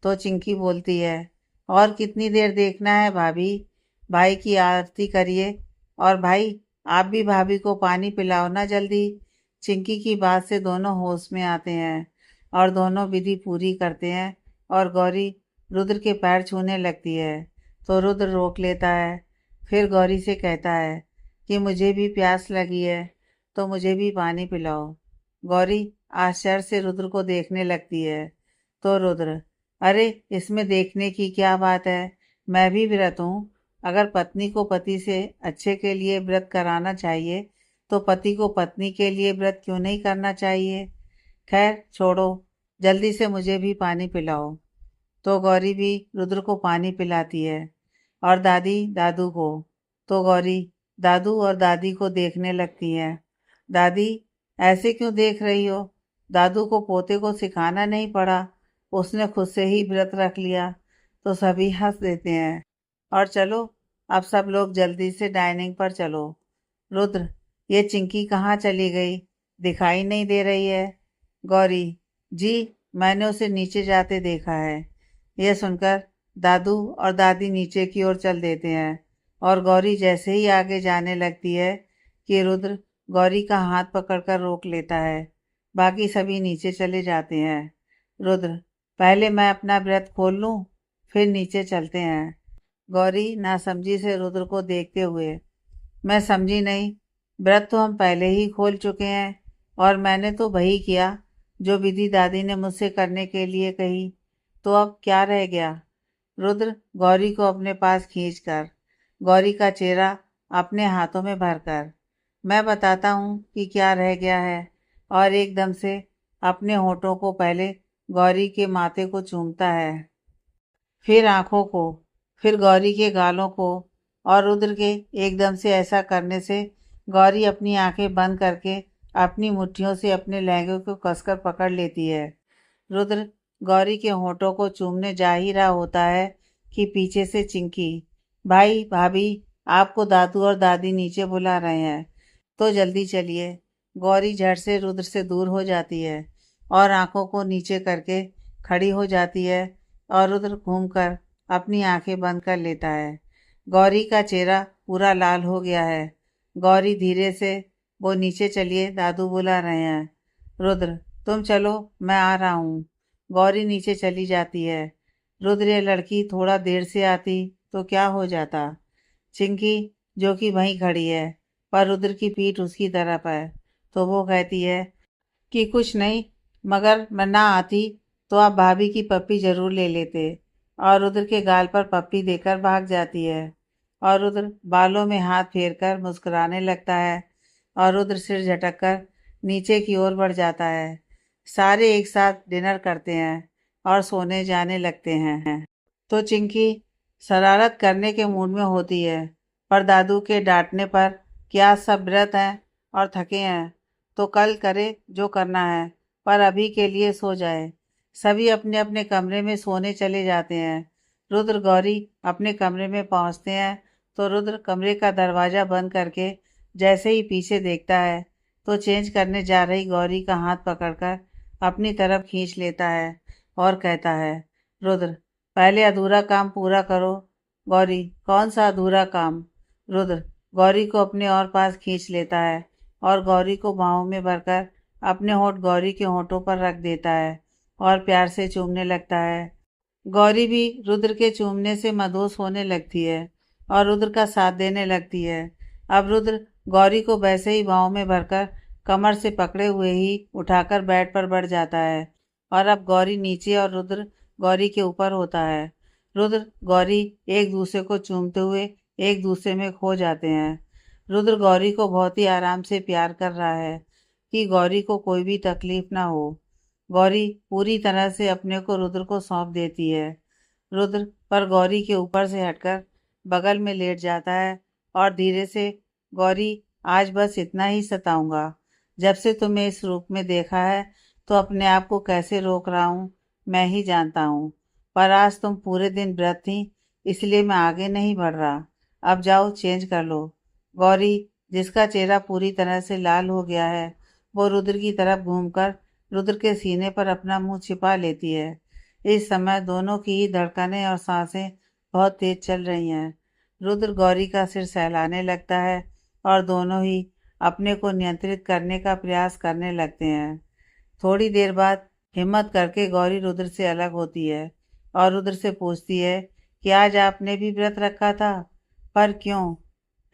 S1: तो चिंकी बोलती है, और कितनी देर देखना है भाभी, भाई की आरती करिए। और भाई, आप भी भाभी को पानी पिलाओ ना जल्दी। चिंकी की बात से दोनों होश में आते हैं और दोनों विधि पूरी करते हैं और गौरी रुद्र के पैर छूने लगती है तो रुद्र रोक लेता है। फिर गौरी से कहता है कि मुझे भी प्यास लगी है तो मुझे भी पानी पिलाओ। गौरी आश्चर्य से रुद्र को देखने लगती है तो रुद्र, अरे इसमें देखने की क्या बात है, मैं भी व्रत हूँ। अगर पत्नी को पति से अच्छे के लिए व्रत कराना चाहिए तो पति को पत्नी के लिए व्रत क्यों नहीं करना चाहिए। खैर छोड़ो, जल्दी से मुझे भी पानी पिलाओ। तो गौरी भी रुद्र को पानी पिलाती है और दादी दादू को। तो गौरी दादू और दादी को देखने लगती है। दादी, ऐसे क्यों देख रही हो, दादू को पोते को सिखाना नहीं पड़ा, उसने खुद से ही व्रत रख लिया। तो सभी हंस देते हैं और चलो अब सब लोग जल्दी से डाइनिंग पर चलो। रुद्र, ये चिंकी कहाँ चली गई, दिखाई नहीं दे रही है। गौरी, जी मैंने उसे नीचे जाते देखा है। यह सुनकर दादू और दादी नीचे की ओर चल देते हैं और गौरी जैसे ही आगे जाने लगती है कि रुद्र गौरी का हाथ पकड़कर रोक लेता है। बाकी सभी नीचे चले जाते हैं। रुद्र, पहले मैं अपना व्रत खोल लूं, फिर नीचे चलते हैं। गौरी नासमझी से रुद्र को देखते हुए, मैं समझी नहीं, व्रत तो हम पहले ही खोल चुके हैं और मैंने तो वही किया जो विधि दादी ने मुझसे करने के लिए कही, तो अब क्या रह गया। रुद्र गौरी को अपने पास खींचकर गौरी का चेहरा अपने हाथों में भरकर, मैं बताता हूँ कि क्या रह गया है, और एकदम से अपने होठों को पहले गौरी के माथे को चूमता है, फिर आंखों को, फिर गौरी के गालों को। और रुद्र के एकदम से ऐसा करने से गौरी अपनी आंखें बंद करके अपनी मुट्ठियों से अपने लहंगे को कसकर पकड़ लेती है। रुद्र गौरी के होठों को चूमने जा ही रहा होता है कि पीछे से चिंकी, भाई भाभी, आपको दादू और दादी नीचे बुला रहे हैं तो जल्दी चलिए। गौरी झट से रुद्र से दूर हो जाती है और आंखों को नीचे करके खड़ी हो जाती है और रुद्र घूमकर अपनी आंखें बंद कर लेता है। गौरी का चेहरा पूरा लाल हो गया है। गौरी धीरे से, वो नीचे चलिए, दादू बुला रहे हैं। रुद्र, तुम चलो, मैं आ रहा हूँ। गौरी नीचे चली जाती है। रुद्र, ये लड़की थोड़ा देर से आती तो क्या हो जाता। चिंकी, जो कि वहीं खड़ी है पर रुद्र की पीठ उसकी तरफ है, तो वो कहती है कि कुछ नहीं, मगर मैं ना आती तो आप भाभी की पप्पी जरूर ले लेते। और रुद्र के गाल पर पप्पी देकर भाग जाती है। और रुद्र बालों में हाथ फेरकर मुस्कुराने लगता है और रुद्र सिर झटककर नीचे की ओर बढ़ जाता है। सारे एक साथ डिनर करते हैं और सोने जाने लगते हैं। तो चिंकी शरारत करने के मूड में होती है, पर दादू के डांटने पर क्या सब व्रत हैं और थके हैं तो कल करे जो करना है, पर अभी के लिए सो जाए। सभी अपने अपने कमरे में सोने चले जाते हैं। रुद्र गौरी अपने कमरे में पहुंचते हैं तो रुद्र कमरे का दरवाज़ा बंद करके जैसे ही पीछे देखता है तो चेंज करने जा रही गौरी का हाथ पकड़कर अपनी तरफ खींच लेता है और कहता है, रुद्र पहले अधूरा काम पूरा करो। गौरी कौन सा अधूरा काम? रुद्र गौरी को अपने और पास खींच लेता है और गौरी को बाहों में भरकर अपने होंठ गौरी के होंठों पर रख देता है और प्यार से चूमने लगता है। गौरी भी रुद्र के चूमने से मदहोश होने लगती है और रुद्र का साथ देने लगती है। अब रुद्र गौरी को वैसे ही बाहों में भरकर कमर से पकड़े हुए ही उठाकर बेड पर बढ़ जाता है और अब गौरी नीचे और रुद्र गौरी के ऊपर होता है। रुद्र गौरी एक दूसरे को चूमते हुए एक दूसरे में खो जाते हैं। रुद्र गौरी को बहुत ही आराम से प्यार कर रहा है कि गौरी को कोई भी तकलीफ ना हो। गौरी पूरी तरह से अपने को रुद्र को सौंप देती है। रुद्र पर गौरी के ऊपर से हटकर बगल में लेट जाता है और धीरे से, गौरी आज बस इतना ही सताऊंगा। जब से तुम्हें इस रूप में देखा है तो अपने आप को कैसे रोक रहा हूँ मैं ही जानता हूँ, पर आज तुम पूरे दिन व्रत थी इसलिए मैं आगे नहीं बढ़ रहा। अब जाओ चेंज कर लो। गौरी, जिसका चेहरा पूरी तरह से लाल हो गया है, वो रुद्र की तरफ घूमकर रुद्र के सीने पर अपना मुंह छिपा लेती है। इस समय दोनों की ही धड़कनें और सांसें बहुत तेज चल रही हैं। रुद्र गौरी का सिर सहलाने लगता है और दोनों ही अपने को नियंत्रित करने का प्रयास करने लगते हैं। थोड़ी देर बाद हिम्मत करके गौरी रुद्र से अलग होती है और रुद्र से पूछती है कि आज आपने भी व्रत रखा था, पर क्यों?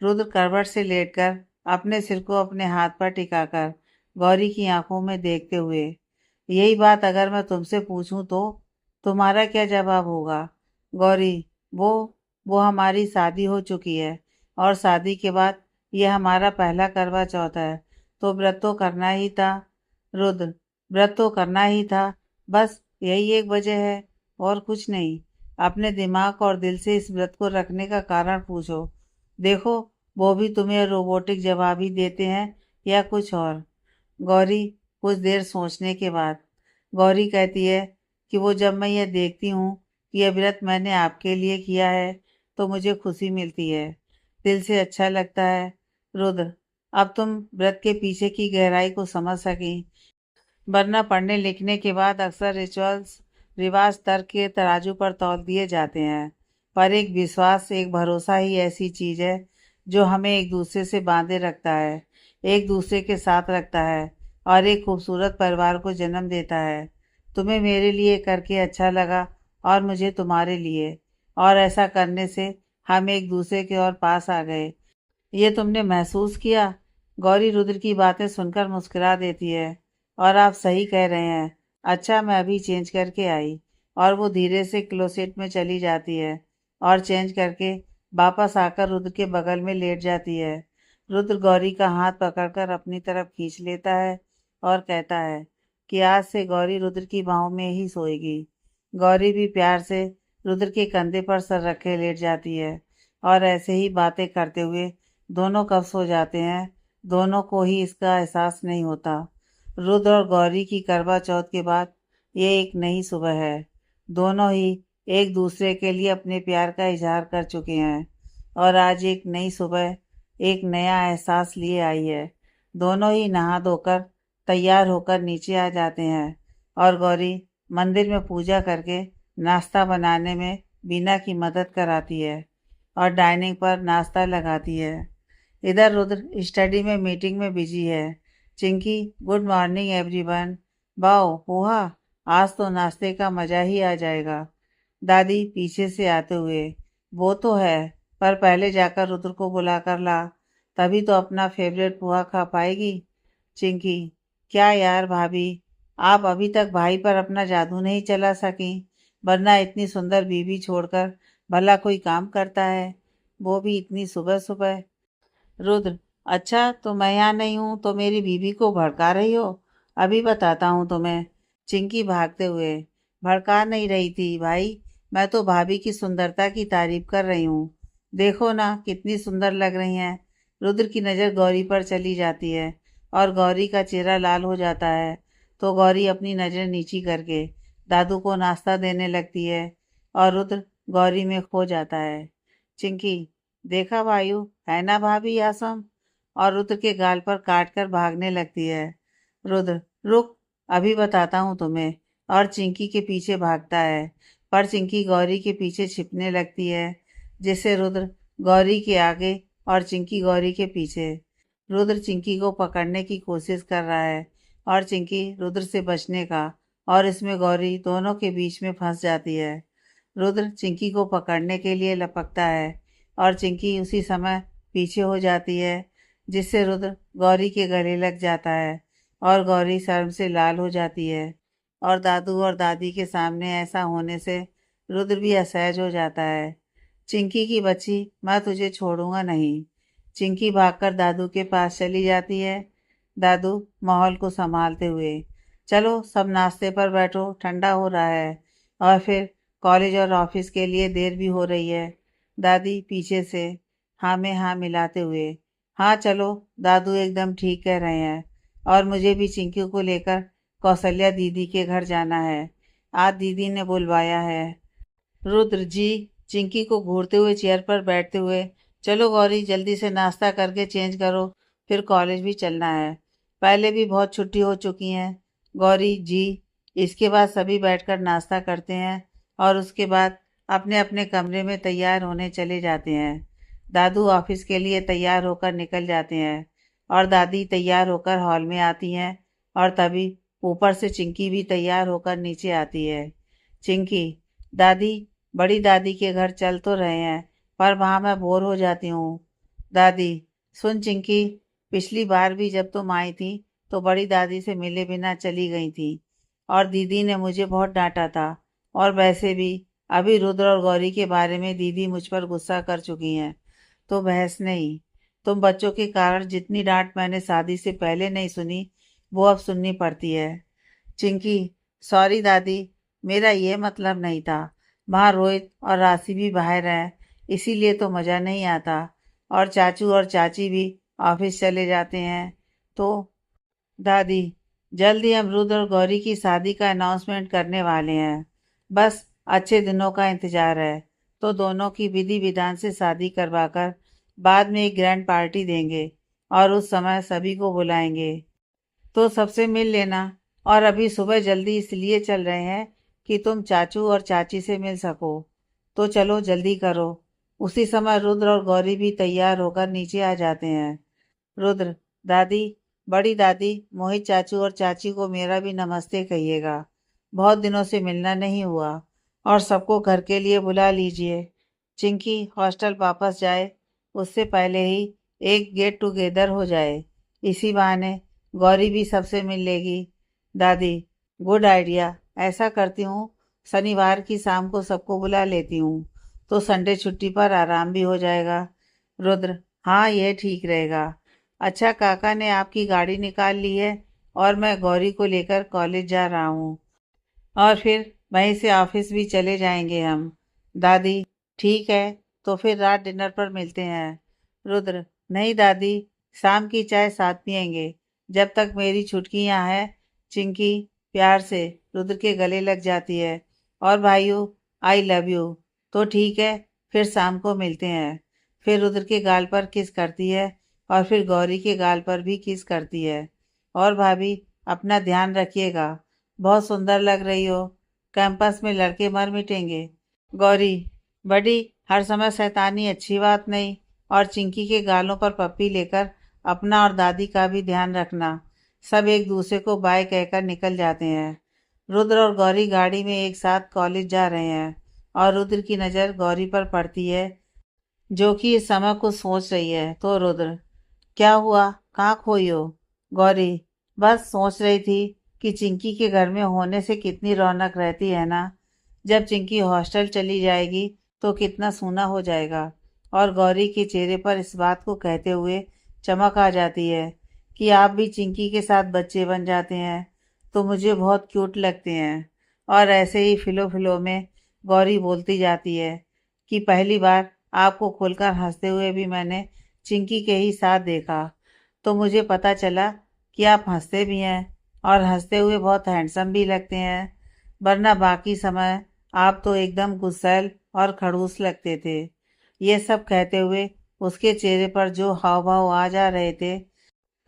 S1: रुद्र करवट से लेटकर अपने सिर को अपने हाथ पर टिकाकर गौरी की आंखों में देखते हुए, यही बात अगर मैं तुमसे पूछूं तो तुम्हारा क्या जवाब होगा? गौरी, वो हमारी शादी हो चुकी है और शादी के बाद यह हमारा पहला करवा चौथ है, तो व्रत तो करना ही था। रुद्र, व्रत तो करना ही था, बस यही एक वजह है और कुछ नहीं। अपने दिमाग और दिल से इस व्रत को रखने का कारण पूछो, देखो वो भी तुम्हें रोबोटिक जवाब ही देते हैं या कुछ और। गौरी कुछ देर सोचने के बाद गौरी कहती है कि वो जब मैं यह देखती हूँ कि यह व्रत मैंने आपके लिए किया है तो मुझे खुशी मिलती है, दिल से अच्छा लगता है। रुद्र, अब तुम व्रत के पीछे की गहराई को समझ सकी, वरना पढ़ने लिखने के बाद अक्सर रिचुअल्स रिवाज तर्क के तराजू पर तौल दिए जाते हैं, पर एक विश्वास, एक भरोसा ही ऐसी चीज़ है जो हमें एक दूसरे से बांधे रखता है, एक दूसरे के साथ रखता है और एक खूबसूरत परिवार को जन्म देता है। तुम्हें मेरे लिए करके अच्छा लगा और मुझे तुम्हारे लिए, और ऐसा करने से हम एक दूसरे के और पास आ गए। ये तुमने महसूस किया? गौरी रुद्र की बातें सुनकर मुस्कुरा देती है और आप सही कह रहे हैं। अच्छा, मैं अभी चेंज करके आई। और वो धीरे से क्लोसेट में चली जाती है और चेंज करके वापस आकर रुद्र के बगल में लेट जाती है। रुद्र गौरी का हाथ पकड़कर अपनी तरफ खींच लेता है और कहता है कि आज से गौरी रुद्र की बाहों में ही सोएगी। गौरी भी प्यार से रुद्र के कंधे पर सर रखे लेट जाती है और ऐसे ही बातें करते हुए दोनों कब सो जाते हैं, दोनों को ही इसका एहसास नहीं होता। रुद्र और गौरी की करवा चौथ के बाद ये एक नई सुबह है। दोनों ही एक दूसरे के लिए अपने प्यार का इजहार कर चुके हैं और आज एक नई सुबह एक नया एहसास लिए आई है। दोनों ही नहा धोकर तैयार होकर नीचे आ जाते हैं और गौरी मंदिर में पूजा करके नाश्ता बनाने में बीना की मदद कराती है और डाइनिंग पर नाश्ता लगाती है। इधर रुद्र स्टडी में मीटिंग में बिजी है। Chinki, good morning everyone. Wow poha, आज तो नाश्ते का मज़ा ही आ जाएगा। दादी पीछे से आते हुए, वो तो है, पर पहले जाकर रुद्र को बुला कर ला, तभी तो अपना फेवरेट पोहा खा पाएगी। चिंकी, क्या यार भाभी, आप अभी तक भाई पर अपना जादू नहीं चला सकी? वरना इतनी सुंदर बीवी छोड़कर भला कोई काम करता है, वो भी इतनी सुबह सुबह। रुद्र, अच्छा तो मैं यहाँ नहीं हूँ तो मेरी बीवी को भड़का रही हो? अभी बताता हूँ तुम्हें। चिंकी भागते हुए, भड़का नहीं रही थी भाई, मैं तो भाभी की सुंदरता की तारीफ कर रही हूँ। देखो ना कितनी सुंदर लग रही हैं। रुद्र की नज़र गौरी पर चली जाती है और गौरी का चेहरा लाल हो जाता है। तो गौरी अपनी नज़र नीची करके दादू को नाश्ता देने लगती है और रुद्र गौरी में खो जाता है। चिंकी, देखा वायु, है ना भाभी आसम? और रुद्र के गाल पर काट कर भागने लगती है। रुद्र, रुक, अभी बताता हूँ तुम्हें। और चिंकी के पीछे भागता है, पर चिंकी गौरी के पीछे छिपने लगती है, जिससे रुद्र गौरी के आगे और चिंकी गौरी के पीछे। रुद्र चिंकी को पकड़ने की कोशिश कर रहा है और चिंकी रुद्र से बचने का, और इसमें गौरी दोनों के बीच में फंस जाती है। रुद्र चिंकी को पकड़ने के लिए लपकता है और चिंकी उसी समय पीछे हो जाती है, जिससे रुद्र गौरी के गले लग जाता है और गौरी शर्म से लाल हो जाती है। और दादू और दादी के सामने ऐसा होने से रुद्र भी असहज हो जाता है। चिंकी की बच्ची, मैं तुझे छोड़ूंगा नहीं। चिंकी भागकर दादू के पास चली जाती है। दादू माहौल को संभालते हुए, चलो सब नाश्ते पर बैठो, ठंडा हो रहा है, और फिर कॉलेज और ऑफिस के लिए देर भी हो रही है। दादी पीछे से हाँ में हाँ मिलाते हुए, हाँ चलो, दादू एकदम ठीक कह रहे हैं, और मुझे भी चिंकी को लेकर कौशल्या दीदी के घर जाना है, आज दीदी ने बुलवाया है। रुद्र जी चिंकी को घूरते हुए चेयर पर बैठते हुए, चलो गौरी जल्दी से नाश्ता करके चेंज करो, फिर कॉलेज भी चलना है, पहले भी बहुत छुट्टी हो चुकी हैं। गौरी जी, इसके बाद सभी बैठकर नाश्ता करते हैं और उसके बाद अपने अपने कमरे में तैयार होने चले जाते हैं। दादू ऑफिस के लिए तैयार होकर निकल जाते हैं और दादी तैयार होकर हॉल में आती हैं, और तभी ऊपर से चिंकी भी तैयार होकर नीचे आती है। चिंकी, दादी, बड़ी दादी के घर चल तो रहे हैं, पर वहाँ मैं बोर हो जाती हूँ। दादी, सुन चिंकी, पिछली बार भी जब तुम आई थी तो बड़ी दादी से मिले बिना चली गई थी, और दीदी ने मुझे बहुत डांटा था, और वैसे भी अभी रुद्र और गौरी के बारे में दीदी मुझ पर गुस्सा कर चुकी हैं, तो बहस नहीं। तुम बच्चों के कारण जितनी डांट मैंने शादी से पहले नहीं सुनी, वो अब सुननी पड़ती है। चिंकी, सॉरी दादी, मेरा ये मतलब नहीं था। वहाँ रोहित और राशि भी बाहर हैं, इसीलिए तो मज़ा नहीं आता, और चाचू और चाची भी ऑफिस चले जाते हैं। तो दादी, जल्द ही हम रुद्र और गौरी की शादी का अनाउंसमेंट करने वाले हैं, बस अच्छे दिनों का इंतजार है। तो दोनों की विधि विधान से शादी करवाकर बाद में एक ग्रैंड पार्टी देंगे, और उस समय सभी को बुलाएंगे, तो सबसे मिल लेना। और अभी सुबह जल्दी इसलिए चल रहे हैं कि तुम चाचू और चाची से मिल सको, तो चलो जल्दी करो। उसी समय रुद्र और गौरी भी तैयार होकर नीचे आ जाते हैं। रुद्र, दादी, बड़ी दादी, मोहित चाचू और चाची को मेरा भी नमस्ते कहिएगा, बहुत दिनों से मिलना नहीं हुआ, और सबको घर के लिए बुला लीजिए। चिंकी हॉस्टल वापस जाए उससे पहले ही एक गेट टुगेदर हो जाए, इसी बहाने गौरी भी सबसे मिल लेगी। दादी, गुड आइडिया, ऐसा करती हूँ, शनिवार की शाम को सबको बुला लेती हूँ, तो संडे छुट्टी पर आराम भी हो जाएगा। रुद्र, हाँ ये ठीक रहेगा। अच्छा काका ने आपकी गाड़ी निकाल ली है, और मैं गौरी को लेकर कॉलेज जा रहा हूँ, और फिर वहीं से ऑफिस भी चले जाएंगे हम। दादी, ठीक है, तो फिर रात डिनर पर मिलते हैं। रुद्र, नहीं दादी, शाम की चाय साथ पियेंगे, जब तक मेरी छुटकी यहाँ है। चिंकी प्यार से रुद्र के गले लग जाती है, और भाइयों, आई लव यू। तो ठीक है, फिर शाम को मिलते हैं। फिर रुद्र के गाल पर किस करती है, और फिर गौरी के गाल पर भी किस करती है। और भाभी, अपना ध्यान रखिएगा, बहुत सुंदर लग रही हो, कैंपस में लड़के मर मिटेंगे। गौरी, बड़ी, हर समय शैतानी अच्छी बात नहीं, और चिंकी के गालों पर पप्पी लेकर अपना और दादी का भी ध्यान रखना। सब एक दूसरे को बाय कहकर निकल जाते हैं। रुद्र और गौरी गाड़ी में एक साथ कॉलेज जा रहे हैं, और रुद्र की नज़र गौरी पर पड़ती है, जो कि इस समय कुछ सोच रही है। तो रुद्र, क्या हुआ, कहाँ खोई हो? गौरी, बस सोच रही थी कि चिंकी के घर में होने से कितनी रौनक रहती है ना। जब चिंकी हॉस्टल चली जाएगी तो कितना सूना हो जाएगा। और गौरी के चेहरे पर इस बात को कहते हुए चमक आ जाती है कि आप भी चिंकी के साथ बच्चे बन जाते हैं तो मुझे बहुत क्यूट लगते हैं। और ऐसे ही फिलो फिलो में गौरी बोलती जाती है कि पहली बार आपको खुलकर हंसते हुए भी मैंने चिंकी के ही साथ देखा, तो मुझे पता चला कि आप हंसते भी हैं और हंसते हुए बहुत हैंडसम भी लगते हैं, वरना बाकी समय आप तो एकदम गुस्सैल और खड़ूस लगते थे। ये सब कहते हुए उसके चेहरे पर जो हाव भाव आ जा रहे थे,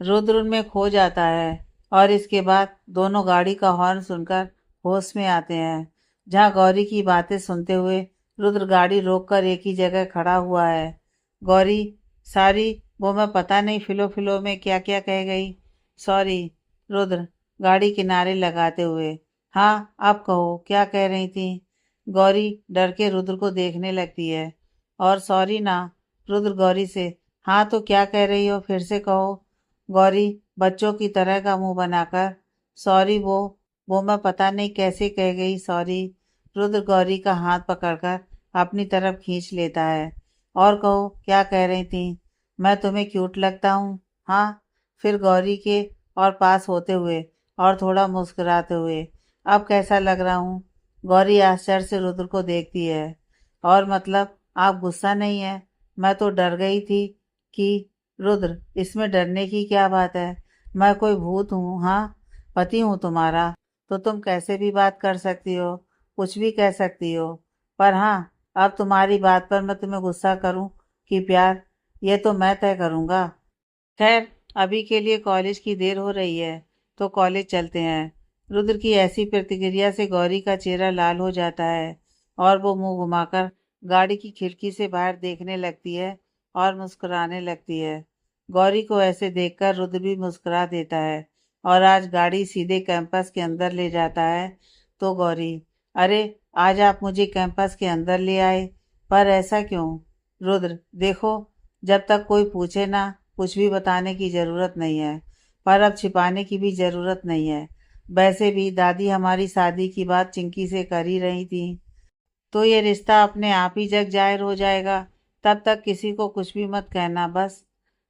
S1: रुद्र उनमें खो जाता है। और इसके बाद दोनों गाड़ी का हॉर्न सुनकर होश में आते हैं। जहाँ गौरी की बातें सुनते हुए रुद्र गाड़ी रोककर एक ही जगह खड़ा हुआ है। गौरी, सारी, वो मैं पता नहीं फिलो फिलो में क्या क्या कह गई। सॉरी। रुद्र गाड़ी किनारे लगाते हुए, हाँ आप कहो क्या कह रही थी। गौरी डर के रुद्र को देखने लगती है। और सॉरी ना। रुद्र गौरी से, हाँ तो क्या कह रही हो, फिर से कहो। गौरी बच्चों की तरह का मुंह बनाकर, सॉरी वो मैं पता नहीं कैसे कह गई, सॉरी। रुद्र गौरी का हाथ पकड़कर अपनी तरफ खींच लेता है। और कहो क्या कह रही थी। मैं तुम्हें क्यूट लगता हूँ, हाँ। फिर गौरी के और पास होते हुए और थोड़ा मुस्कुराते हुए, अब कैसा लग रहा हूँ। गौरी आश्चर्य से रुद्र को देखती है। और मतलब आप गुस्सा नहीं है। मैं तो डर गई थी कि, रुद्र इसमें डरने की क्या बात है। मैं कोई भूत हूँ, हाँ। पति हूँ तुम्हारा, तो तुम कैसे भी बात कर सकती हो, कुछ भी कह सकती हो। पर हाँ, अब तुम्हारी बात पर मैं तुम्हें गुस्सा करूँ कि प्यार, ये तो मैं तय करूँगा। खैर, अभी के लिए कॉलेज की देर हो रही है, तो कॉलेज चलते हैं। रुद्र की ऐसी प्रतिक्रिया से गौरी का चेहरा लाल हो जाता है और वो मुंह घुमाकर गाड़ी की खिड़की से बाहर देखने लगती है और मुस्कुराने लगती है। गौरी को ऐसे देखकर रुद्र भी मुस्कुरा देता है और आज गाड़ी सीधे कैंपस के अंदर ले जाता है। तो गौरी, अरे आज आप मुझे कैंपस के अंदर ले आए, पर ऐसा क्यों। रुद्र, देखो, जब तक कोई पूछे ना, कुछ भी बताने की ज़रूरत नहीं है, पर अब छिपाने की भी ज़रूरत नहीं है। वैसे भी दादी हमारी शादी की बात चिंकी से कर ही रही थी, तो ये रिश्ता अपने आप ही जग जाहिर हो जाएगा। तब तक किसी को कुछ भी मत कहना, बस।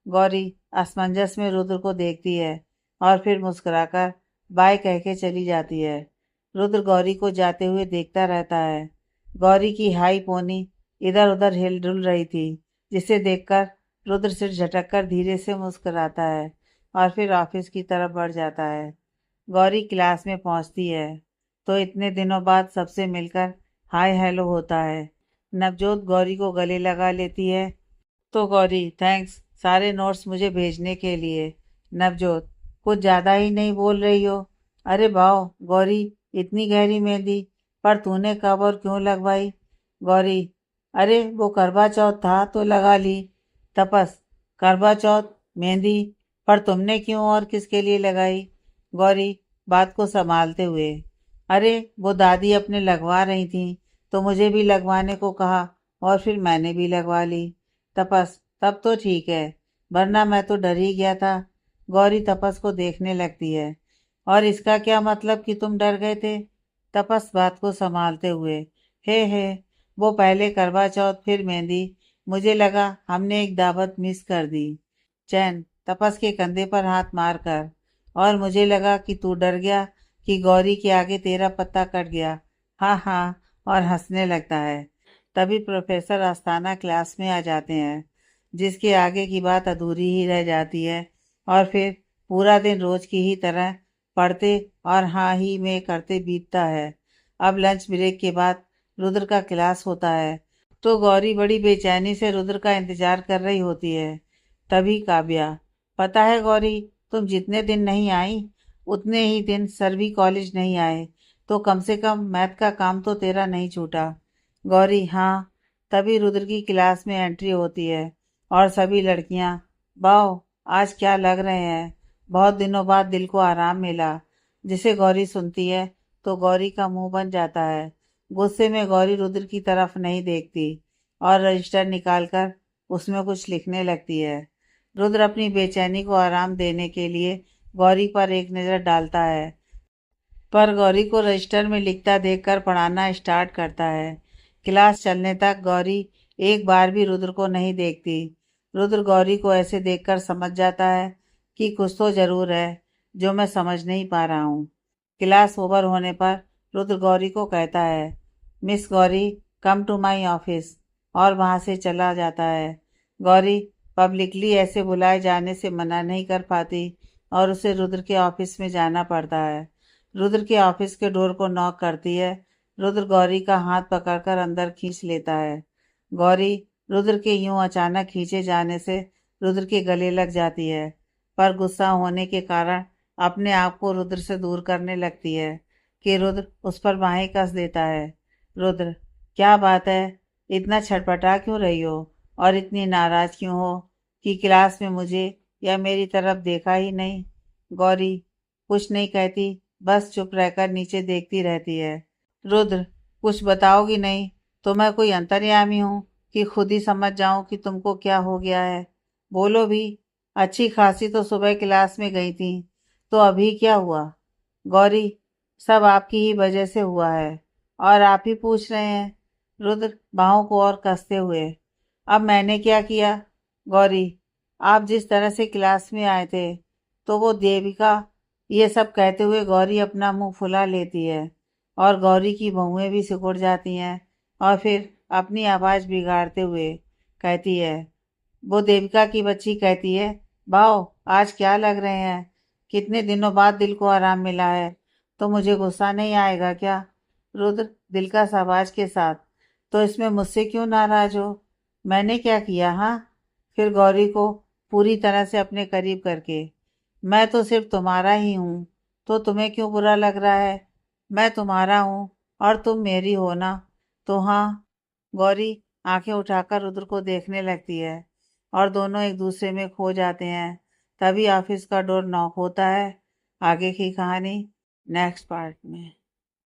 S1: गौरी असमंजस में रुद्र को देखती है और फिर मुस्कुराकर बाय कह के चली जाती है। रुद्र गौरी को जाते हुए देखता रहता है। गौरी की हाई पोनी इधर उधर हिल डुल रही थी, जिसे देखकर रुद्र सिर झटक धीरे से मुस्कुराता है और फिर ऑफिस की तरफ बढ़ जाता है। गौरी क्लास में पहुंचती है तो इतने दिनों बाद सबसे मिलकर हाय हेलो होता है। नवजोत गौरी को गले लगा लेती है। तो गौरी, थैंक्स सारे नोट्स मुझे भेजने के लिए। नवजोत, कुछ ज़्यादा ही नहीं बोल रही हो। अरे वाह गौरी, इतनी गहरी मेहंदी, पर तूने कब और क्यों लगवाई। गौरी, अरे वो करवा चौथ था तो लगा ली। तपस, करवा चौथ, मेहंदी, पर तुमने क्यों और किसके लिए लगाई। गौरी बात को संभालते हुए, अरे वो दादी अपने लगवा रही थी तो मुझे भी लगवाने को कहा और फिर मैंने भी लगवा ली। तपस, तब तो ठीक है, वरना मैं तो डर ही गया था। गौरी तपस को देखने लगती है। और इसका क्या मतलब कि तुम डर गए थे। तपस बात को संभालते हुए, हे वो पहले करवा चौथ फिर मेहंदी, मुझे लगा हमने एक दावत मिस कर दी। चैन तपस के कंधे पर हाथ मारकर, और मुझे लगा कि तू डर गया कि गौरी के आगे तेरा पत्ता कट गया। हाँ हाँ, और हंसने लगता है। तभी प्रोफेसर आस्थाना क्लास में आ जाते हैं, जिसके आगे की बात अधूरी ही रह जाती है। और फिर पूरा दिन रोज की ही तरह पढ़ते और हाँ ही में करते बीतता है। अब लंच ब्रेक के बाद रुद्र का क्लास होता है, तो गौरी बड़ी बेचैनी से रुद्र का इंतजार कर रही होती है। तभी काव्या, पता है गौरी, तुम जितने दिन नहीं आई उतने ही दिन सर भी कॉलेज नहीं आए, तो कम से कम मैथ का काम तो तेरा नहीं छूटा। गौरी, हाँ। तभी रुद्र की क्लास में एंट्री होती है और सभी लड़कियां, वाह आज क्या लग रहे हैं, बहुत दिनों बाद दिल को आराम मिला। जिसे गौरी सुनती है तो गौरी का मुंह बन जाता है। गुस्से में गौरी रुद्र की तरफ नहीं देखती और रजिस्टर निकालकर उसमें कुछ लिखने लगती है। रुद्र अपनी बेचैनी को आराम देने के लिए गौरी पर एक नज़र डालता है, पर गौरी को रजिस्टर में लिखता देखकर पढ़ाना स्टार्ट करता है। क्लास चलने तक गौरी एक बार भी रुद्र को नहीं देखती। रुद्र गौरी को ऐसे देखकर समझ जाता है कि कुछ तो जरूर है जो मैं समझ नहीं पा रहा हूँ। क्लास ओवर होने पर रुद्र गौरी को कहता है, miss Gauri come to my office, और वहां से चला जाता है। गौरी पब्लिकली ऐसे बुलाए जाने से मना नहीं कर पाती और उसे रुद्र के ऑफिस में जाना पड़ता है। रुद्र के ऑफिस के डोर को नॉक करती है। रुद्र गौरी का हाथ पकड़कर अंदर खींच लेता है। गौरी रुद्र के यूं अचानक खींचे जाने से रुद्र के गले लग जाती है, पर गुस्सा होने के कारण अपने आप को रुद्र से दूर करने लगती है कि रुद्र उस पर बाहें कस देता है। रुद्र, क्या बात है, इतना छटपटा क्यों रही हो और इतनी नाराज क्यों हो कि क्लास में मुझे या मेरी तरफ देखा ही नहीं? गौरी कुछ नहीं कहती, बस चुप रहकर नीचे देखती रहती है। रुद्र, कुछ बताओगी नहीं तो मैं कोई अंतर्यामी हूँ कि खुद ही समझ जाऊं कि तुमको क्या हो गया है? बोलो भी। अच्छी खासी तो सुबह क्लास में गई थी, तो अभी क्या हुआ? गौरी, सब आपकी ही वजह से हुआ है और आप ही पूछ रहे हैं। रुद्र बाहों को और कसते हुए, अब मैंने क्या किया? गौरी, आप जिस तरह से क्लास में आए थे तो वो देविका, ये सब कहते हुए गौरी अपना मुंह फुला लेती है और गौरी की बहुएं भी सिकुड़ जाती हैं और फिर अपनी आवाज़ बिगाड़ते हुए कहती है, वो देविका की बच्ची कहती है, भाव आज क्या लग रहे हैं, कितने दिनों बाद दिल को आराम मिला है, तो मुझे गुस्सा नहीं आएगा क्या? रुद्र दिलकश आवाज के साथ, तो इसमें मुझसे क्यों नाराज हो? मैंने क्या किया? हाँ। फिर गौरी को पूरी तरह से अपने करीब करके, मैं तो सिर्फ तुम्हारा ही हूँ, तो तुम्हें क्यों बुरा लग रहा है? मैं तुम्हारा हूँ और तुम मेरी हो ना? तो हाँ। गौरी आंखें उठाकर रुद्र को देखने लगती है और दोनों एक दूसरे में खो जाते हैं। तभी ऑफिस का डोर नॉक होता है। आगे की कहानी नेक्स्ट पार्ट में।